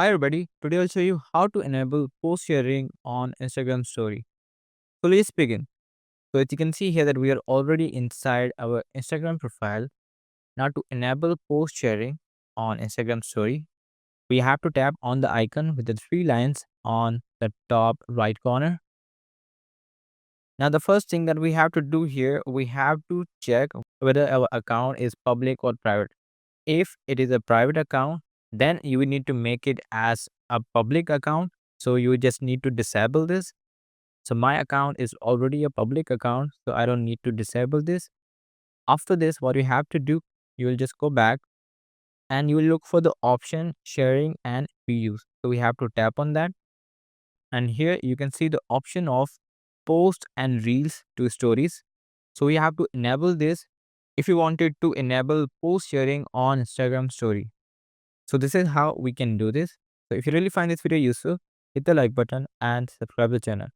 Hi everybody, today I'll show you how to enable post sharing on Instagram story. So let's begin. So as you can see here that we are already inside our Instagram profile. Now to enable post sharing on Instagram story, we have to tap on the icon with the three lines on the top right corner. Now the first thing that we have to do here, we have to check whether our account is public or private. If it is a private account, then you will need to make it as a public account. So you just need to disable this. So my account is already a public account, so I don't need to disable this. After this, what you have to do, you will just go back and you will look for the option sharing and reuse. So we have to tap on that. And here you can see the option of post and reels to stories. So we have to enable this if you wanted to enable post sharing on Instagram story. So this is how we can do this. So if you really find this video useful, hit the like button and subscribe the channel.